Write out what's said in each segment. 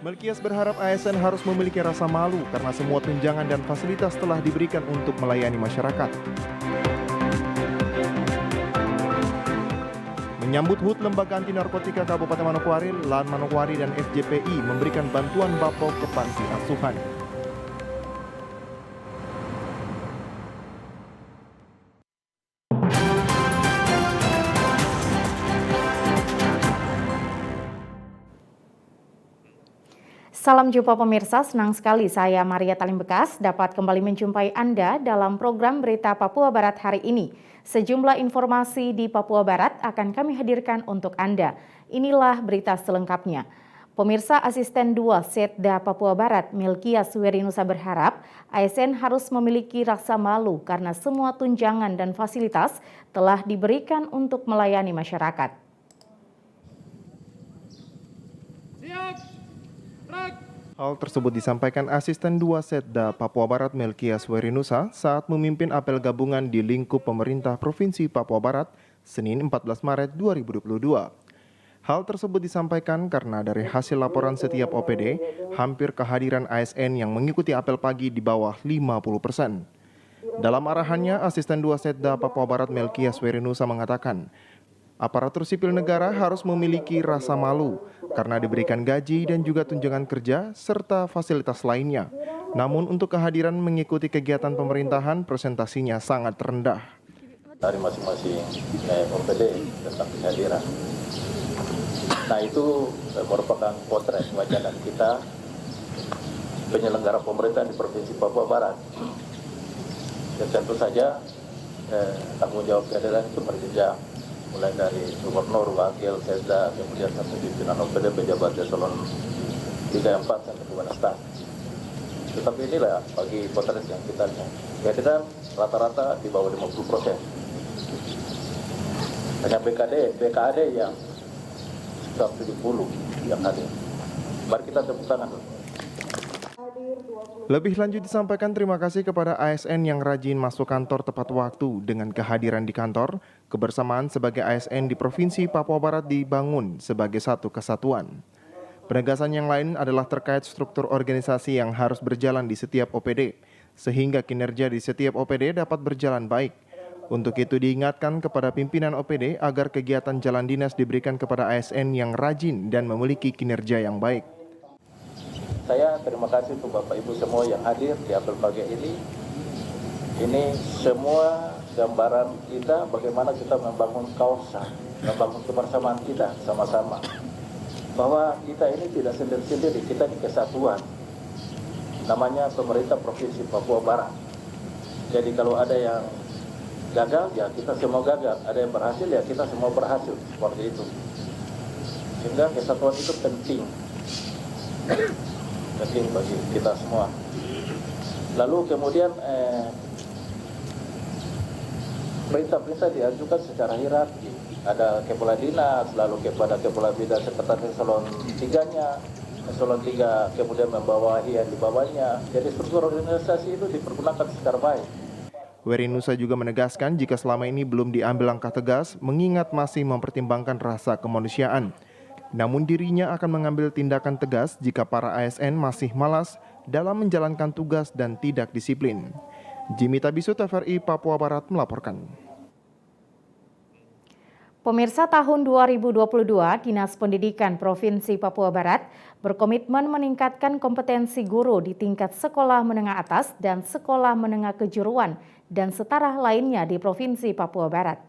Melkias berharap ASN harus memiliki rasa malu karena semua tunjangan dan fasilitas telah diberikan untuk melayani masyarakat. Menyambut HUT Lembaga Anti Narkotika Kabupaten Manokwari, LAN Manokwari dan FJPI memberikan bantuan bako ke panti asuhan. Salam jumpa pemirsa, senang sekali saya Maria Talim Bekas dapat kembali menjumpai Anda dalam program Berita Papua Barat hari ini. Sejumlah informasi di Papua Barat akan kami hadirkan untuk Anda. Inilah berita selengkapnya. Pemirsa, Asisten 2 Setda Papua Barat Melkias Werinusa berharap ASN harus memiliki rasa malu karena semua tunjangan dan fasilitas telah diberikan untuk melayani masyarakat. Hal tersebut disampaikan Asisten 2 Setda Papua Barat Melkias Werinusa saat memimpin apel gabungan di lingkup pemerintah Provinsi Papua Barat Senin 14 Maret 2022. Hal tersebut disampaikan karena dari hasil laporan setiap OPD, hampir kehadiran ASN yang mengikuti apel pagi di bawah 50%. Dalam arahannya, Asisten 2 Setda Papua Barat Melkias Werinusa mengatakan, aparatur sipil negara harus memiliki rasa malu karena diberikan gaji dan juga tunjangan kerja serta fasilitas lainnya. Namun untuk kehadiran mengikuti kegiatan pemerintahan presentasinya sangat rendah. Dari masing-masing OPD tentang kehadiran. Nah itu merupakan potret wajah kita penyelenggara pemerintahan di Provinsi Papua Barat. Dan tentu saja tanggung jawab kehadiran itu berjenjang. Mulai dari gubernur, wakil, setda, kemudian sampai pimpinan OPD, pejabat eselon 3, 4, sampai kepala staf. Tetapi inilah bagi potret yang kita lihat. Kehadiran rata-rata di bawah 50%. Hanya BKAD yang sekitar 70 yang hadir. Mari kita tepuk tangan. Lebih lanjut disampaikan terima kasih kepada ASN yang rajin masuk kantor tepat waktu dengan kehadiran di kantor, kebersamaan sebagai ASN di Provinsi Papua Barat dibangun sebagai satu kesatuan. Penegasan yang lain adalah terkait struktur organisasi yang harus berjalan di setiap OPD, sehingga kinerja di setiap OPD dapat berjalan baik. Untuk itu diingatkan kepada pimpinan OPD agar kegiatan jalan dinas diberikan kepada ASN yang rajin dan memiliki kinerja yang baik. Saya terima kasih untuk Bapak Ibu semua yang hadir di apel pagi ini. Ini semua gambaran kita bagaimana kita membangun kawasan, membangun kebersamaan kita sama-sama. Bahwa kita ini tidak sendiri-sendiri, kita di kesatuan. Namanya pemerintah Provinsi Papua Barat. Jadi kalau ada yang gagal, ya kita semua gagal. Ada yang berhasil, ya kita semua berhasil. Seperti itu. Sehingga kesatuan itu penting. Penting bagi kita semua. Lalu kemudian perintah-perintah diajukan secara hierarki. Ada kepala dinas, lalu kepada kepala bidang sekretaris eselon 3-nya, eselon 3 kemudian membawahi yang di bawahnya. Jadi struktur organisasi itu dipergunakan secara baik. Werinusa juga menegaskan jika selama ini belum diambil langkah tegas, mengingat masih mempertimbangkan rasa kemanusiaan. Namun dirinya akan mengambil tindakan tegas jika para ASN masih malas dalam menjalankan tugas dan tidak disiplin. Jimmy Tabisu, TVRI Papua Barat melaporkan. Pemirsa, tahun 2022, Dinas Pendidikan Provinsi Papua Barat berkomitmen meningkatkan kompetensi guru di tingkat sekolah menengah atas dan sekolah menengah kejuruan dan setara lainnya di Provinsi Papua Barat.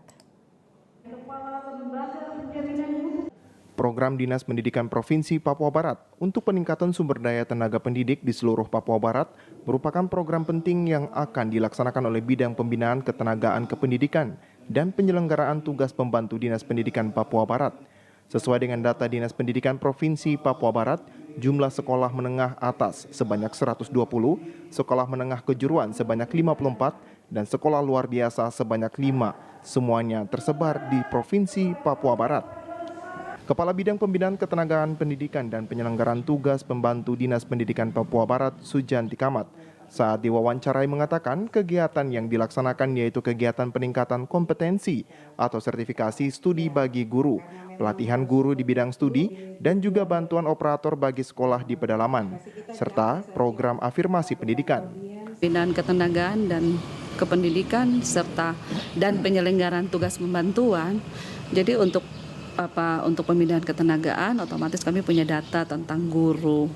program Dinas Pendidikan Provinsi Papua Barat untuk peningkatan sumber daya tenaga pendidik di seluruh Papua Barat merupakan program penting yang akan dilaksanakan oleh Bidang Pembinaan Ketenagaan Kependidikan dan Penyelenggaraan Tugas Pembantu Dinas Pendidikan Papua Barat. Sesuai dengan data Dinas Pendidikan Provinsi Papua Barat, jumlah sekolah menengah atas sebanyak 120, sekolah menengah kejuruan sebanyak 54, dan sekolah luar biasa sebanyak 5. Semuanya tersebar di Provinsi Papua Barat. Kepala Bidang Pembinaan Ketenagaan Pendidikan dan Penyelenggaraan Tugas Pembantu Dinas Pendidikan Papua Barat, Sujanti Kamat, saat diwawancarai mengatakan kegiatan yang dilaksanakan yaitu kegiatan peningkatan kompetensi atau sertifikasi studi bagi guru, pelatihan guru di bidang studi, dan juga bantuan operator bagi sekolah di pedalaman, serta program afirmasi pendidikan. Pembinaan ketenagaan dan kependidikan serta dan penyelenggaraan tugas pembantuan. Jadi untuk pembinaan ketenagaan otomatis kami punya data tentang guru.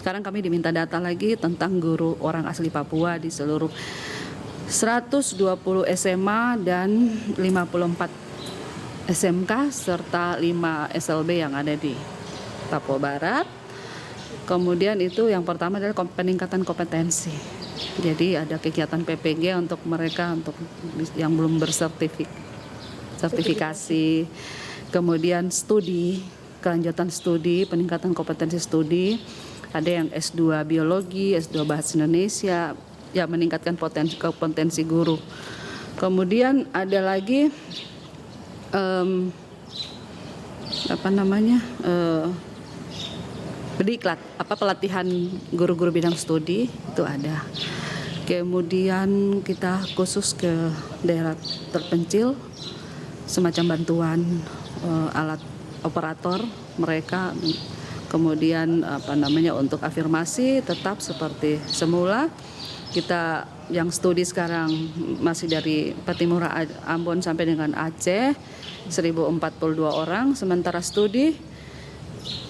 Sekarang kami diminta data lagi tentang guru orang asli Papua di seluruh 120 SMA dan 54 SMK serta 5 SLB yang ada di Papua Barat. Kemudian itu yang pertama adalah peningkatan kompetensi. Jadi ada kegiatan PPG untuk mereka untuk yang belum sertifikasi. Kemudian studi, kelanjutan studi, peningkatan kompetensi studi. Ada yang S2 Biologi, S2 Bahasa Indonesia, ya meningkatkan kompetensi guru. Kemudian ada lagi Berdiklat, pelatihan guru-guru bidang studi itu ada. Kemudian kita khusus ke daerah terpencil, semacam bantuan alat operator mereka. Kemudian untuk afirmasi tetap seperti semula. Kita yang studi sekarang masih dari Patimura Ambon sampai dengan Aceh 1042 orang sementara studi.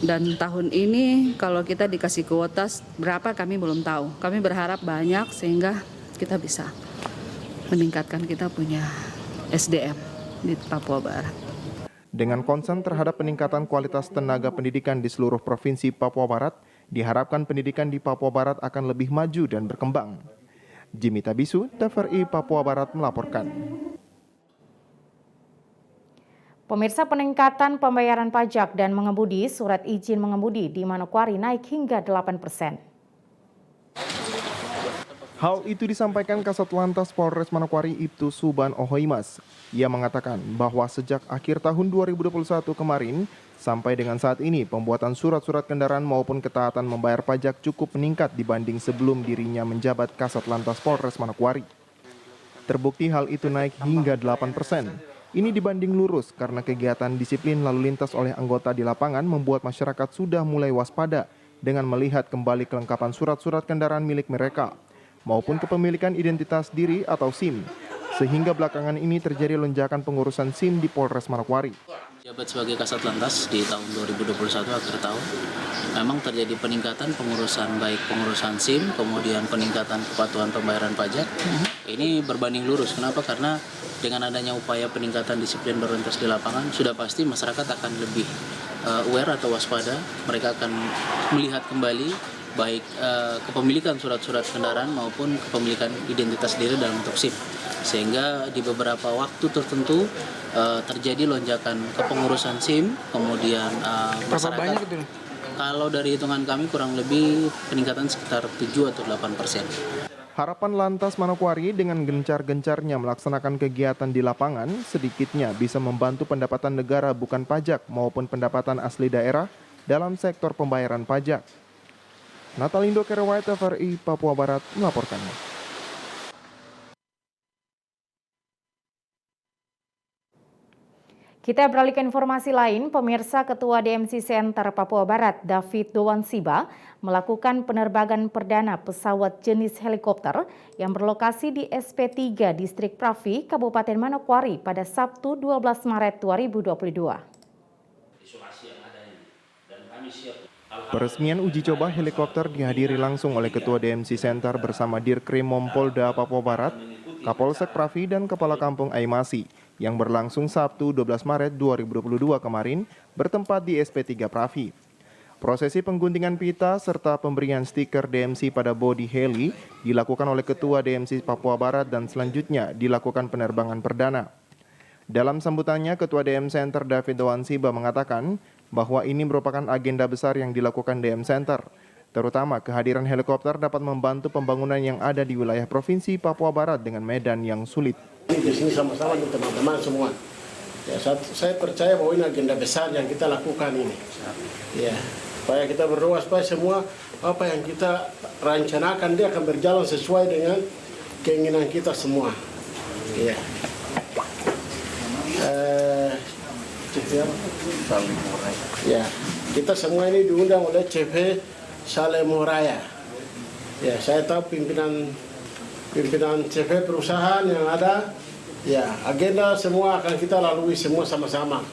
Dan tahun ini kalau kita dikasih kuota berapa kami belum tahu. Kami berharap banyak sehingga kita bisa meningkatkan kita punya SDM di Papua Barat. Dengan konsen terhadap peningkatan kualitas tenaga pendidikan di seluruh Provinsi Papua Barat, diharapkan pendidikan di Papua Barat akan lebih maju dan berkembang. Jimmy Tabisu, TVRI Papua Barat melaporkan. Pemirsa, peningkatan pembayaran pajak dan mengemudi surat izin mengemudi di Manokwari naik hingga 8%. Hal itu disampaikan Kasat Lantas Polres Manokwari Ibtu Suban Ohoimas. Ia mengatakan bahwa sejak akhir tahun 2021 kemarin sampai dengan saat ini pembuatan surat-surat kendaraan maupun ketaatan membayar pajak cukup meningkat dibanding sebelum dirinya menjabat Kasat Lantas Polres Manokwari. Terbukti hal itu naik hingga 8%. Ini dibanding lurus karena kegiatan disiplin lalu lintas oleh anggota di lapangan membuat masyarakat sudah mulai waspada dengan melihat kembali kelengkapan surat-surat kendaraan milik mereka maupun kepemilikan identitas diri atau SIM, sehingga belakangan ini terjadi lonjakan pengurusan SIM di Polres Manokwari. Jabat sebagai Kasat Lantas di tahun 2021 akhir tahun, memang terjadi peningkatan baik pengurusan SIM, kemudian peningkatan kepatuhan pembayaran pajak. Ini berbanding lurus. Kenapa? Karena dengan adanya upaya peningkatan disiplin lalu lintas di lapangan, sudah pasti masyarakat akan lebih aware atau waspada. Mereka akan melihat kembali baik kepemilikan surat-surat kendaraan maupun kepemilikan identitas diri dalam bentuk SIM. Sehingga di beberapa waktu tertentu terjadi lonjakan kepengurusan SIM, kemudian masyarakat, kalau dari hitungan kami kurang lebih peningkatan sekitar 7 atau 8%. Harapan Lantas Manokwari dengan gencar-gencarnya melaksanakan kegiatan di lapangan sedikitnya bisa membantu pendapatan negara bukan pajak maupun pendapatan asli daerah dalam sektor pembayaran pajak. Natalindo Kerewait, TVRI Papua Barat melaporkan. Kita beralih ke informasi lain. Pemirsa, Ketua DMC Center Papua Barat, David Dowansiba, melakukan penerbangan perdana pesawat jenis helikopter yang berlokasi di SP3 Distrik Pravi, Kabupaten Manokwari pada Sabtu 12 Maret 2022. Peresmian uji coba helikopter dihadiri langsung oleh Ketua DMC Center bersama Dirkrim Polda Papua Barat, Kapolsek Pravi, dan Kepala Kampung Aimasi yang berlangsung Sabtu 12 Maret 2022 kemarin bertempat di SP3 Pravi. Prosesi pengguntingan pita serta pemberian stiker DMC pada bodi heli dilakukan oleh Ketua DMC Papua Barat dan selanjutnya dilakukan penerbangan perdana. Dalam sambutannya, Ketua DM Center David Doansiba mengatakan bahwa ini merupakan agenda besar yang dilakukan DM Center. Terutama kehadiran helikopter dapat membantu pembangunan yang ada di wilayah Provinsi Papua Barat dengan medan yang sulit. Di sini sama-sama dengan teman-teman semua. Ya, saya percaya bahwa ini agenda besar yang kita lakukan ini. Ya, supaya kita berdoa supaya semua apa yang kita rencanakan dia akan berjalan sesuai dengan keinginan kita semua. Ya. Ya, kita semua ini diundang oleh CV Salemoraya. Ya, saya tahu pimpinan CV perusahaan yang ada. Ya, agenda semua akan kita lalui semua sama-sama.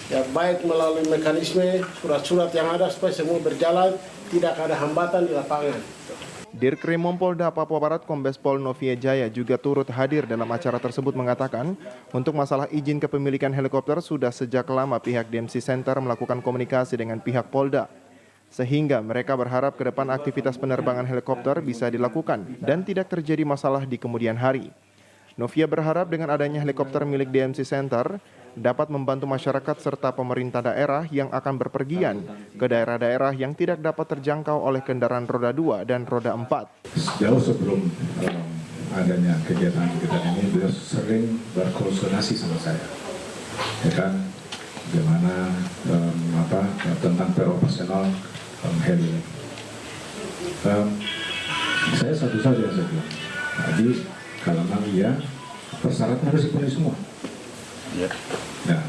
Ya, baik melalui mekanisme surat-surat yang ada supaya semua berjalan, tidak ada hambatan di lapangan. Dirkrim Polda Papua Barat Kombes Pol Novia Jaya juga turut hadir dalam acara tersebut mengatakan untuk masalah izin kepemilikan helikopter sudah sejak lama pihak DMC Center melakukan komunikasi dengan pihak Polda. Sehingga mereka berharap ke depan aktivitas penerbangan helikopter bisa dilakukan dan tidak terjadi masalah di kemudian hari. Novia berharap dengan adanya helikopter milik DMC Center dapat membantu masyarakat serta pemerintah daerah yang akan berpergian ke daerah-daerah yang tidak dapat terjangkau oleh kendaraan roda 2 dan roda 4. Jauh sebelum adanya kegiatan ini, beliau sering berkonsultasi sama saya, ya kan, bagaimana tentang operasional heli. Saya satu saja saya bilang, jadi kalau memang iya, persyaratan harus dipenuhi semua. Ya. Nah,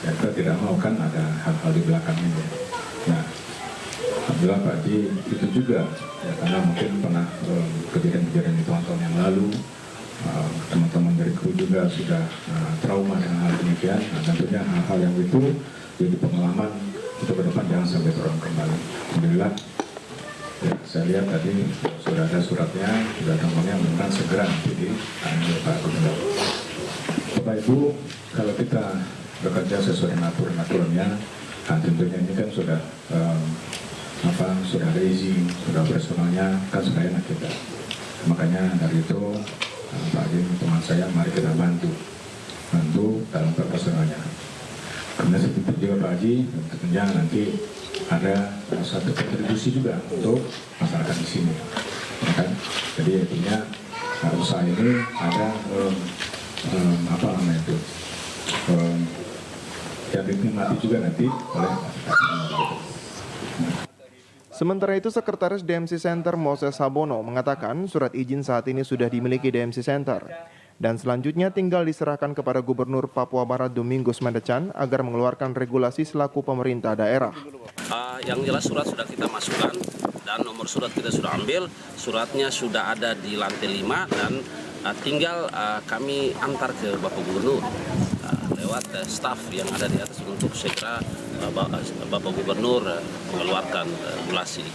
kita tidak mau kan ada hal-hal di belakang ini. Nah, alhamdulillah Pak Haji itu juga, ya, karena mungkin pernah kejadian-kejadian di tahun-tahun yang lalu, teman-teman dari kru juga sudah trauma dengan hal demikian. Nah, tentunya hal-hal yang itu jadi pengalaman untuk ke depan jangan sampai terulang kembali. Alhamdulillah. Ya, saya lihat tadi sudah ada suratnya, sudah temuannya, mudah-mudahan segera jadi Pak Gubernur. Bapak Ibu, kalau kita bekerja sesuai dengan aturan-aturannya, nah tentunya ini kan sudah sudah ada izin, sudah operasionalnya, kan sudah enak kita. Makanya dari itu Pak Haji, teman saya, mari kita bantu dalam operasionalnya. Kemudian seperti juga Pak Haji, tentunya nanti ada satu kontribusi juga untuk masyarakat di sini, ya kan? Jadi artinya usaha ini ada yang dinikmati juga nanti oleh masyarakat. Sementara itu, Sekretaris DMC Center Moses Sabono mengatakan surat izin saat ini sudah dimiliki DMC Center dan selanjutnya tinggal diserahkan kepada Gubernur Papua Barat Domingos Mandacan agar mengeluarkan regulasi selaku pemerintah daerah. Yang jelas surat sudah kita masukkan dan nomor surat kita sudah ambil, suratnya sudah ada di lantai 5 dan tinggal kami antar ke Bapak Gubernur lewat staf yang ada di atas untuk segera Bapak Gubernur mengeluarkan regulasi.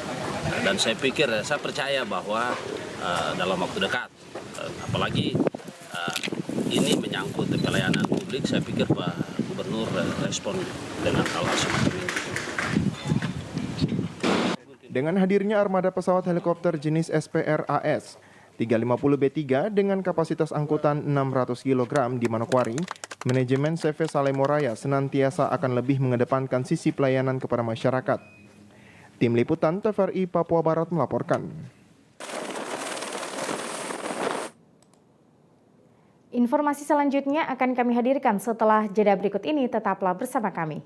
Dan saya pikir, saya percaya bahwa dalam waktu dekat, apalagi ini menyangkut pelayanan publik, saya pikir Pak Gubernur respon dengan hal semacam ini. Dengan hadirnya armada pesawat helikopter jenis SPR-AS 350B3 dengan kapasitas angkutan 600 kg di Manokwari, manajemen CV Salemoraya senantiasa akan lebih mengedepankan sisi pelayanan kepada masyarakat. Tim Liputan TVRI Papua Barat melaporkan. Informasi selanjutnya akan kami hadirkan setelah jeda berikut ini, tetaplah bersama kami.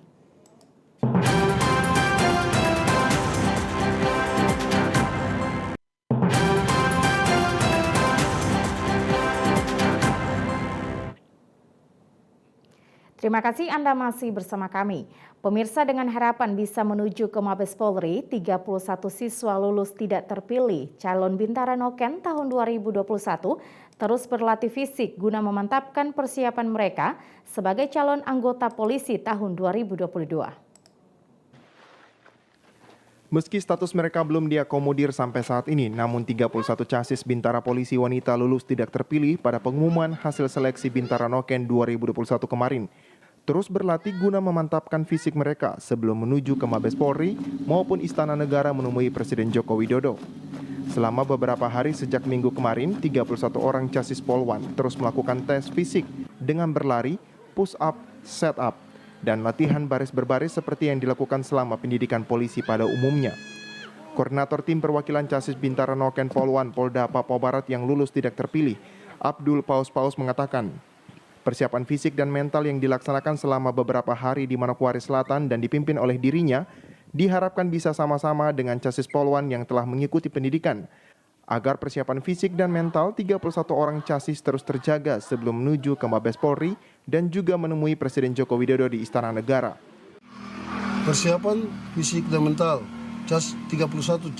Terima kasih Anda masih bersama kami. Pemirsa, dengan harapan bisa menuju ke Mabes Polri, 31 siswa lulus tidak terpilih calon Bintara Noken tahun 2021 terus berlatih fisik guna memantapkan persiapan mereka sebagai calon anggota polisi tahun 2022. Meski status mereka belum diakomodir sampai saat ini, namun 31 casis Bintara Polisi Wanita lulus tidak terpilih pada pengumuman hasil seleksi Bintara Noken 2021 kemarin. Terus berlatih guna memantapkan fisik mereka sebelum menuju ke Mabes Polri maupun Istana Negara menemui Presiden Joko Widodo. Selama beberapa hari sejak minggu kemarin, 31 orang casis Polwan terus melakukan tes fisik dengan berlari, push up, set up, dan latihan baris berbaris seperti yang dilakukan selama pendidikan polisi pada umumnya. Koordinator Tim Perwakilan Casis Bintara Noken Polwan Polda Papua Barat yang lulus tidak terpilih, Abdul Paus mengatakan, persiapan fisik dan mental yang dilaksanakan selama beberapa hari di Manokwari Selatan dan dipimpin oleh dirinya, diharapkan bisa sama-sama dengan Casis Polwan yang telah mengikuti pendidikan, agar persiapan fisik dan mental 31 orang casis terus terjaga sebelum menuju ke Mabes Polri dan juga menemui Presiden Joko Widodo di Istana Negara. Persiapan fisik dan mental 31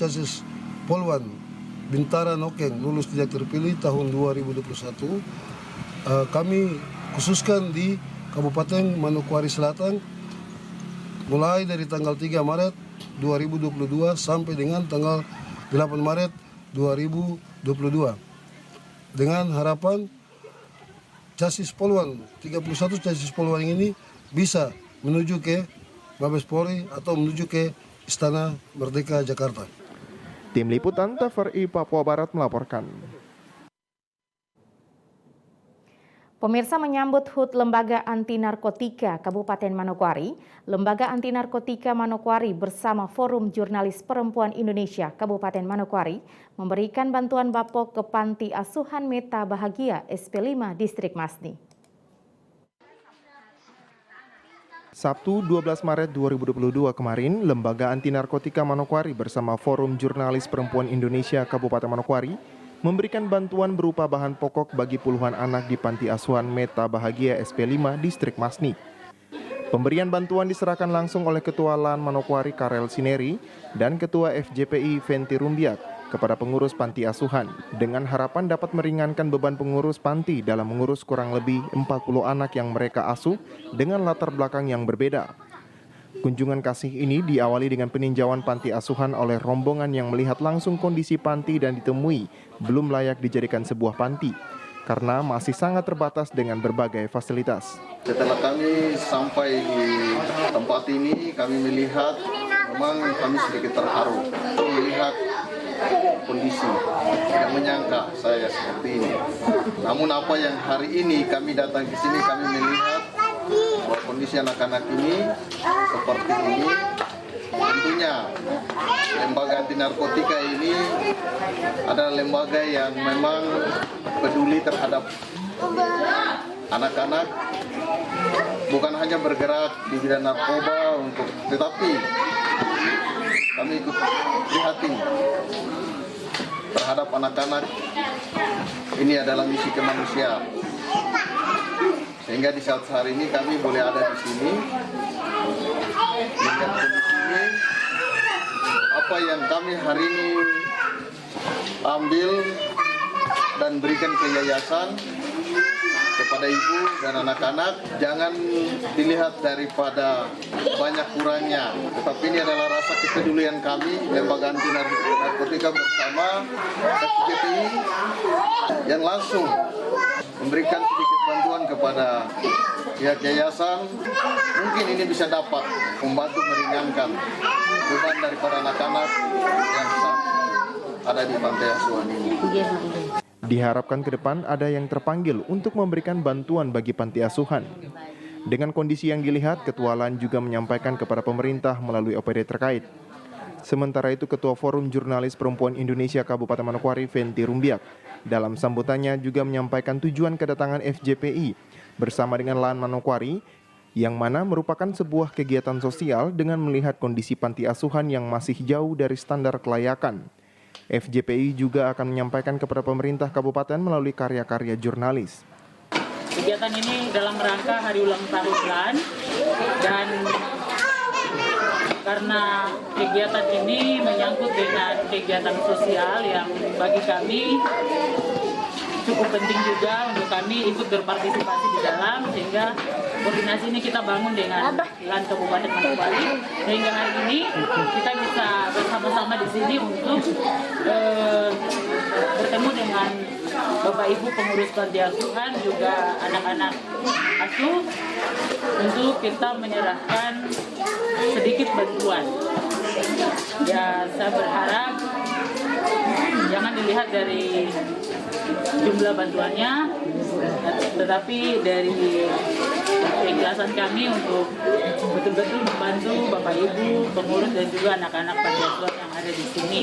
casis Polwan Bintara Noken lulus tidak terpilih tahun 2021 kami khususkan di Kabupaten Manokwari Selatan mulai dari tanggal 3 Maret 2022 sampai dengan tanggal 8 Maret 2022 dengan harapan casis Polwan 31 casis Polwan ini bisa menuju ke Mabes Polri atau menuju ke Istana Merdeka Jakarta. Tim Liputan TVRI Papua Barat melaporkan. Pemirsa, menyambut HUT Lembaga Anti Narkotika Kabupaten Manokwari, Lembaga Anti Narkotika Manokwari bersama Forum Jurnalis Perempuan Indonesia Kabupaten Manokwari memberikan bantuan bapok ke Panti Asuhan Meta Bahagia SP5 Distrik Masni. Sabtu 12 Maret 2022 kemarin, Lembaga Anti Narkotika Manokwari bersama Forum Jurnalis Perempuan Indonesia Kabupaten Manokwari memberikan bantuan berupa bahan pokok bagi puluhan anak di Panti Asuhan Meta Bahagia SP5 Distrik Masni. Pemberian bantuan diserahkan langsung oleh Ketua LAN Manokwari Karel Sineri dan Ketua FJPI Venti Rumbiak kepada pengurus Panti Asuhan dengan harapan dapat meringankan beban pengurus panti dalam mengurus kurang lebih 40 anak yang mereka asuh dengan latar belakang yang berbeda. Kunjungan kasih ini diawali dengan peninjauan panti asuhan oleh rombongan yang melihat langsung kondisi panti dan ditemui belum layak dijadikan sebuah panti karena masih sangat terbatas dengan berbagai fasilitas. Setelah kami sampai di tempat ini, kami melihat memang kami sedikit terharu melihat kondisi, tidak menyangka saya seperti ini. Namun apa yang hari ini kami datang ke sini, kami melihat bahwa kondisi anak-anak ini seperti ini. Tentunya lembaga anti narkotika ini adalah lembaga yang memang peduli terhadap anak-anak, bukan hanya bergerak di bidang narkoba tetapi kami ikut prihatin terhadap anak-anak. Ini adalah misi kemanusiaan. Sehingga di saat hari ini kami boleh ada di sini melihat kondisi ini. Apa yang kami hari ini ambil dan berikan ke yayasan kepada ibu dan anak-anak, jangan dilihat daripada banyak kurangnya, tetapi ini adalah rasa kepedulian kami Lembaga Anti Narkotika bersama FJPI yang langsung memberikan sedikit bantuan kepada pihak yayasan. Mungkin ini bisa dapat membantu meringankan beban daripada anak-anak yang ada di pantai asuhan ini. Diharapkan ke depan ada yang terpanggil untuk memberikan bantuan bagi panti asuhan. Dengan kondisi yang dilihat, Ketua LAN juga menyampaikan kepada pemerintah melalui OPD terkait. Sementara itu, Ketua Forum Jurnalis Perempuan Indonesia Kabupaten Manokwari Venti Rumbiak dalam sambutannya juga menyampaikan tujuan kedatangan FJPI bersama dengan LAN Manokwari yang mana merupakan sebuah kegiatan sosial dengan melihat kondisi panti asuhan yang masih jauh dari standar kelayakan. FJPI juga akan menyampaikan kepada pemerintah kabupaten melalui karya-karya jurnalis. Kegiatan ini dalam rangka hari ulang tahun LAN, dan karena kegiatan ini menyangkut dengan kegiatan sosial yang bagi kami cukup penting juga untuk kami ikut berpartisipasi di dalam, sehingga koordinasi ini kita bangun dengan Kabupaten Manokwari, sehingga hari ini kita bisa bersama-sama di sini untuk bertemu dengan Bapak Ibu pengurus panti asuhan, juga anak-anak asuh, untuk kita menyerahkan sedikit bantuan. Ya, saya berharap jangan dilihat dari jumlah bantuannya, tetapi dari keikhlasan kami untuk betul-betul membantu Bapak Ibu pengurus dan juga anak-anak panti asuhan yang ada di sini.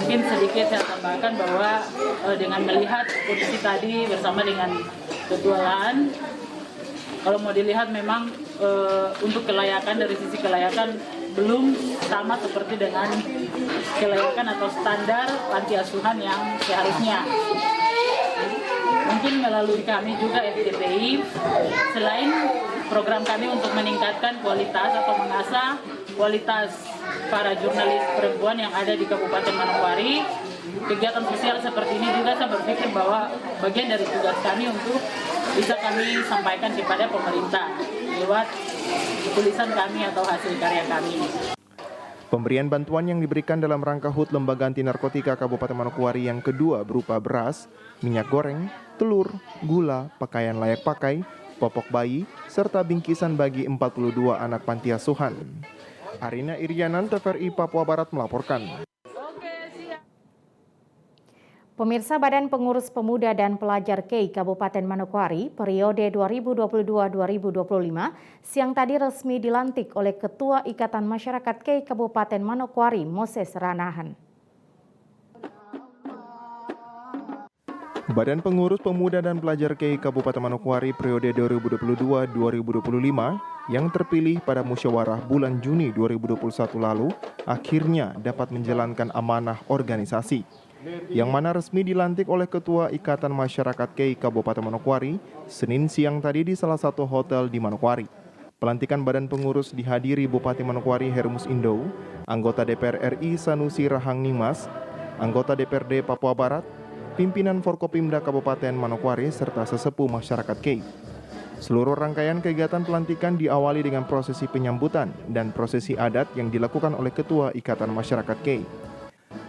Mungkin sedikit saya tambahkan bahwa dengan melihat kondisi tadi bersama dengan Ketua LAN, kalau mau dilihat memang untuk kelayakan, dari sisi kelayakan belum sama seperti dengan kelayakan atau standar panti asuhan yang seharusnya. Mungkin melalui kami juga FDPI, selain program kami untuk meningkatkan kualitas atau mengasah kualitas para jurnalis perempuan yang ada di Kabupaten Manokwari, kegiatan sosial seperti ini juga saya berpikir bahwa bagian dari tugas kami untuk bisa kami sampaikan kepada pemerintah lewat tulisan kami atau hasil karya kami. Pemberian bantuan yang diberikan dalam rangka HUT Lembaga Anti Narkotika Kabupaten Manokwari yang kedua berupa beras, minyak goreng, telur, gula, pakaian layak pakai, popok bayi, serta bingkisan bagi 42 anak panti asuhan. Arina Irianan, TVRI Papua Barat melaporkan. Pemirsa, Badan Pengurus Pemuda dan Pelajar KEI Kabupaten Manokwari periode 2022-2025 siang tadi resmi dilantik oleh Ketua Ikatan Masyarakat KEI Kabupaten Manokwari, Moses Ranahan. Badan Pengurus Pemuda dan Pelajar KEI Kabupaten Manokwari periode 2022-2025 yang terpilih pada musyawarah bulan Juni 2021 lalu akhirnya dapat menjalankan amanah organisasi, yang mana resmi dilantik oleh Ketua Ikatan Masyarakat KEI Kabupaten Manokwari Senin siang tadi di salah satu hotel di Manokwari. Pelantikan badan pengurus dihadiri Bupati Manokwari Hermus Indo, anggota DPR RI Sanusi Rahang Nimas, anggota DPRD Papua Barat, pimpinan Forkopimda Kabupaten Manokwari, serta sesepuh masyarakat KEI. Seluruh rangkaian kegiatan pelantikan diawali dengan prosesi penyambutan dan prosesi adat yang dilakukan oleh Ketua Ikatan Masyarakat KEI.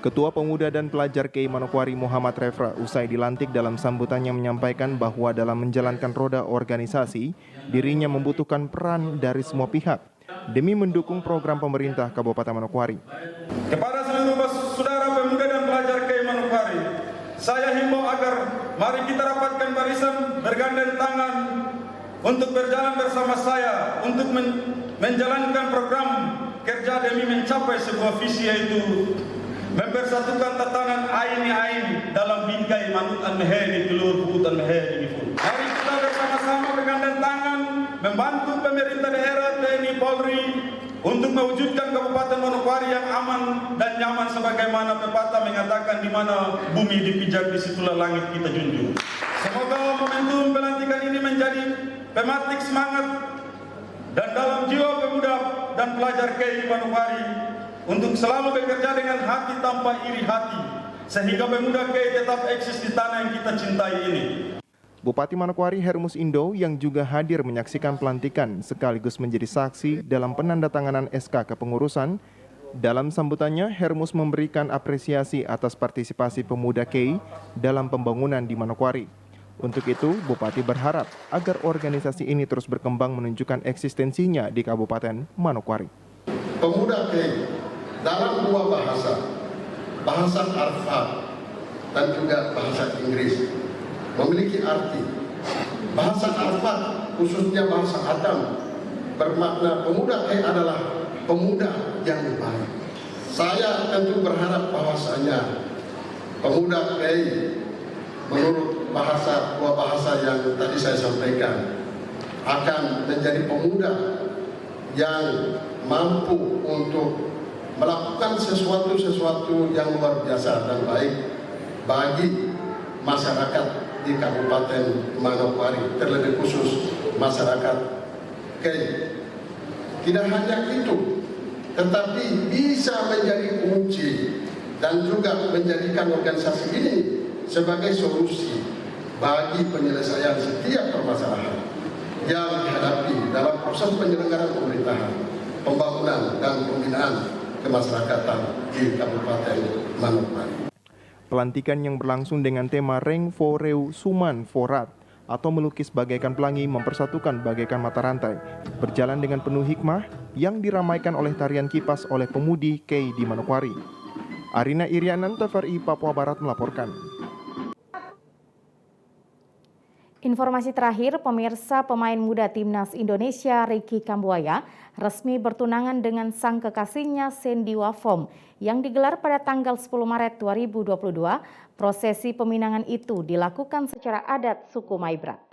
Ketua Pemuda dan Pelajar KEI Manokwari Muhammad Refra usai dilantik dalam sambutannya menyampaikan bahwa dalam menjalankan roda organisasi, dirinya membutuhkan peran dari semua pihak demi mendukung program pemerintah Kabupaten Manokwari. Kepada seluruh saudara pemuda dan pelajar KEI Manokwari, saya himbau agar mari kita rapatkan barisan bergandeng tangan untuk berjalan bersama saya untuk menjalankan program kerja demi mencapai sebuah visi, yaitu mempersatukan tatanan aini dalam bingkai manutan meheri telur hutan meheri mifun. Mari kita bersama-sama bergandeng tangan membantu pemerintah daerah, TNI, Polri untuk mewujudkan Kabupaten Manokwari yang aman dan nyaman, sebagaimana pepatah mengatakan, di mana bumi dipijak disitulah langit kita junjung. Semoga momentum pelantikan ini menjadi pematik semangat dan dalam jiwa pemuda dan pelajar KEI Manokwari untuk selalu bekerja dengan hati tanpa iri hati, sehingga pemuda KEI tetap eksis di tanah yang kita cintai ini. Bupati Manokwari Hermus Indo yang juga hadir menyaksikan pelantikan sekaligus menjadi saksi dalam penandatanganan SK kepengurusan. Dalam sambutannya, Hermus memberikan apresiasi atas partisipasi pemuda KEI dalam pembangunan di Manokwari. Untuk itu, Bupati berharap agar organisasi ini terus berkembang menunjukkan eksistensinya di Kabupaten Manokwari. Pemuda KEI dalam dua bahasa Arfat dan juga bahasa Inggris, memiliki arti. Bahasa Arfat, khususnya bahasa Adam, bermakna pemuda KEI adalah pemuda yang baik. Saya tentu berharap bahwasanya pemuda KEI menurut dua bahasa yang tadi saya sampaikan akan menjadi pemuda yang mampu untuk melakukan sesuatu yang luar biasa dan baik bagi masyarakat di Kabupaten Manokwari, terlebih khusus masyarakat KEI. Tidak hanya itu, tetapi bisa menjadi kunci dan juga menjadikan organisasi ini sebagai solusi bagi penyelesaian setiap permasalahan. yang dihadapi dalam proses penyelenggaraan pemerintahan, pembangunan, dan pembinaan kemasyarakatan di Kabupaten Manokwari. Pelantikan yang berlangsung dengan tema Reng Foreu Suman Forat atau melukis bagaikan pelangi mempersatukan bagaikan mata rantai berjalan dengan penuh hikmah yang diramaikan oleh tarian kipas oleh pemudi Kei di Manokwari. Arina Irianan, TVRI Papua Barat melaporkan. Informasi terakhir, pemirsa, pemain muda Timnas Indonesia Ricky Kambuaya resmi bertunangan dengan sang kekasihnya Sandy Wafom yang digelar pada tanggal 10 Maret 2022. Prosesi peminangan itu dilakukan secara adat suku Maibrat.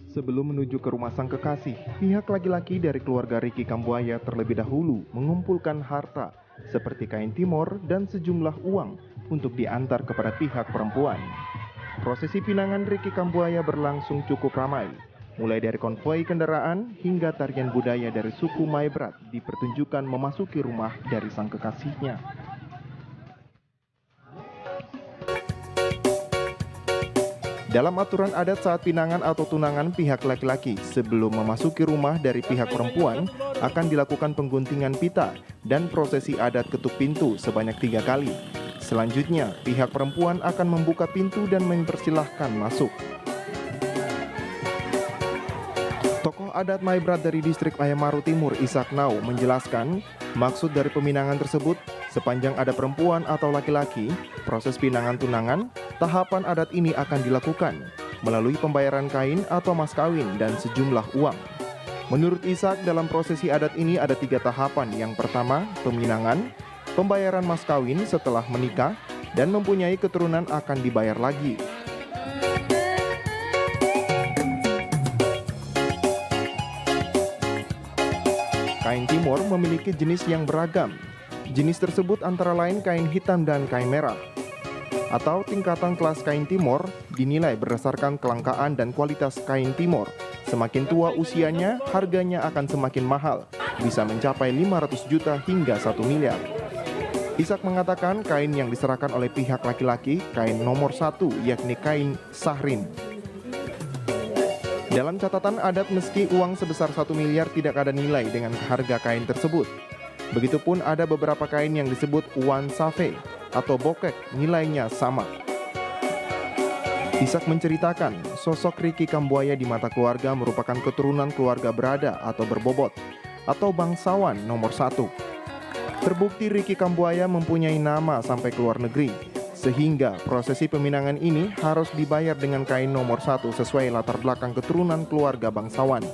Sebelum menuju ke rumah sang kekasih, pihak laki-laki dari keluarga Ricky Kambuaya terlebih dahulu mengumpulkan harta seperti kain timor dan sejumlah uang untuk diantar kepada pihak perempuan. Prosesi pinangan Ricky Kambuaya berlangsung cukup ramai, mulai dari konvoi kendaraan hingga tarian budaya dari suku Maibrat dipertunjukkan memasuki rumah dari sang kekasihnya. Dalam aturan adat saat pinangan atau tunangan pihak laki-laki sebelum memasuki rumah dari pihak perempuan akan dilakukan pengguntingan pita dan prosesi adat ketuk pintu sebanyak 3 kali. Selanjutnya, pihak perempuan akan membuka pintu dan mempersilahkan masuk. Tokoh adat Maibrat dari distrik Ayamaru Timur, Ishak Nau, menjelaskan maksud dari peminangan tersebut sepanjang ada perempuan atau laki-laki, proses pinangan tunangan, tahapan adat ini akan dilakukan melalui pembayaran kain atau mas kawin dan sejumlah uang. Menurut Ishak, dalam prosesi adat ini ada 3 tahapan. Yang pertama, peminangan, pembayaran mas kawin setelah menikah, dan mempunyai keturunan akan dibayar lagi. Kain timor memiliki jenis yang beragam. Jenis tersebut antara lain kain hitam dan kain merah. Atau tingkatan kelas kain timor dinilai berdasarkan kelangkaan dan kualitas kain timor. Semakin tua usianya, harganya akan semakin mahal, bisa mencapai 500 juta hingga 1 miliar. Ishak mengatakan kain yang diserahkan oleh pihak laki-laki kain nomor 1, yakni kain sahrin. Dalam catatan adat, meski uang sebesar 1 miliar tidak ada nilai dengan harga kain tersebut. Begitupun ada beberapa kain yang disebut uan safe atau bokek, nilainya sama. Ishak menceritakan, sosok Ricky Kambuaya di mata keluarga merupakan keturunan keluarga berada atau berbobot, atau bangsawan nomor 1. Terbukti Ricky Kambuaya mempunyai nama sampai ke luar negeri, sehingga prosesi peminangan ini harus dibayar dengan kain nomor 1 sesuai latar belakang keturunan keluarga bangsawan.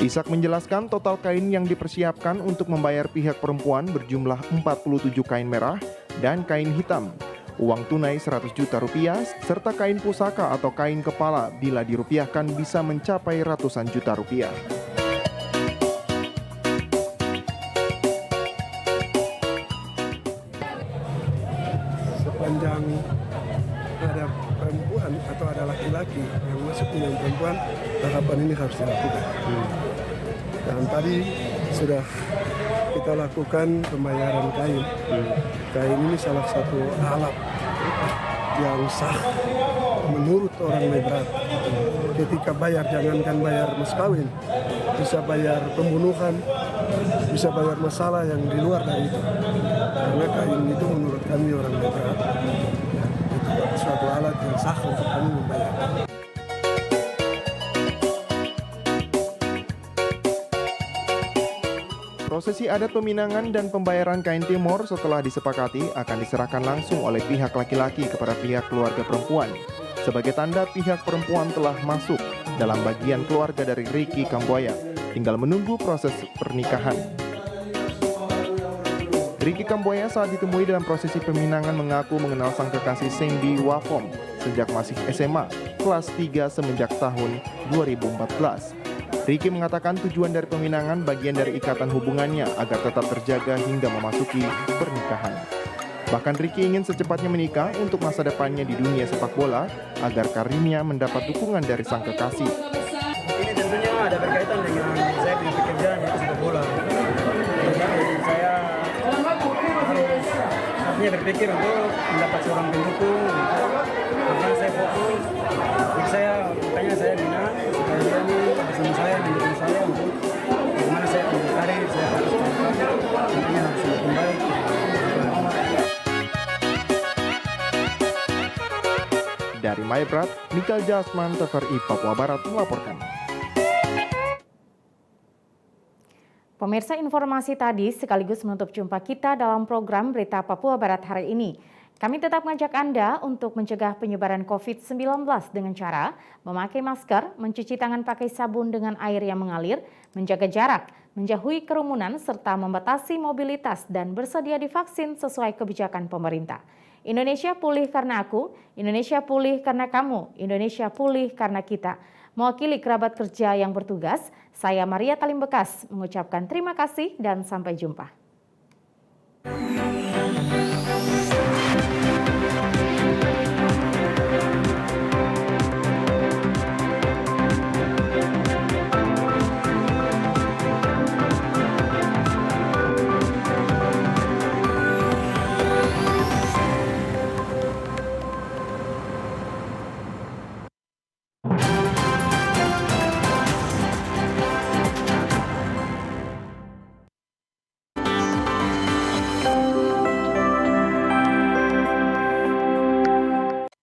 Ishak menjelaskan total kain yang dipersiapkan untuk membayar pihak perempuan berjumlah 47 kain merah dan kain hitam, uang tunai 100 juta rupiah, serta kain pusaka atau kain kepala bila dirupiahkan bisa mencapai ratusan juta rupiah. Sepanjang ada perempuan atau ada laki-laki yang masuk dengan perempuan, tahapan ini harus dilakukan. Dan tadi sudah kita lakukan pembayaran kain. Kain ini salah satu alat yang sah menurut orang Maibrat. Ketika bayar, jangankan bayar mas kawin, bisa bayar pembunuhan, bisa bayar masalah yang di luar dari itu. Karena kain itu menurut kami orang Maibrat, itu suatu alat yang sah untuk kami membayar. Prosesi adat peminangan dan pembayaran kain timor setelah disepakati akan diserahkan langsung oleh pihak laki-laki kepada pihak keluarga perempuan. Sebagai tanda pihak perempuan telah masuk dalam bagian keluarga dari Ricky Kambuaya, tinggal menunggu proses pernikahan. Ricky Kamboya saat ditemui dalam prosesi peminangan mengaku mengenal sang kekasih Sembi Wafom sejak masih SMA, kelas 3 semenjak tahun 2014. Ricky mengatakan tujuan dari peminangan bagian dari ikatan hubungannya agar tetap terjaga hingga memasuki pernikahan. Bahkan Ricky ingin secepatnya menikah untuk masa depannya di dunia sepak bola agar karirnya mendapat dukungan dari sang kekasih. Ini tentunya ada berkaitan dengan saya punya pekerjaan yaitu sepak bola. Jadi saya harus artinya berpikir untuk mendapat seorang pendukung. Makanya saya fokus. Makanya saya minat supaya dia ini bersama saya, mendukung saya untuk bagaimana saya punya karir, saya harus tentunya harus semakin baik. Dari Maibrat, Mikael Jasman, TVRI Papua Barat melaporkan. Pemirsa, informasi tadi sekaligus menutup jumpa kita dalam program Berita Papua Barat hari ini. Kami tetap mengajak Anda untuk mencegah penyebaran COVID-19 dengan cara memakai masker, mencuci tangan pakai sabun dengan air yang mengalir, menjaga jarak, menjauhi kerumunan, serta membatasi mobilitas dan bersedia divaksin sesuai kebijakan pemerintah. Indonesia pulih karena aku, Indonesia pulih karena kamu, Indonesia pulih karena kita. Mewakili kerabat kerja yang bertugas, saya Maria Talim Bekas mengucapkan terima kasih dan sampai jumpa.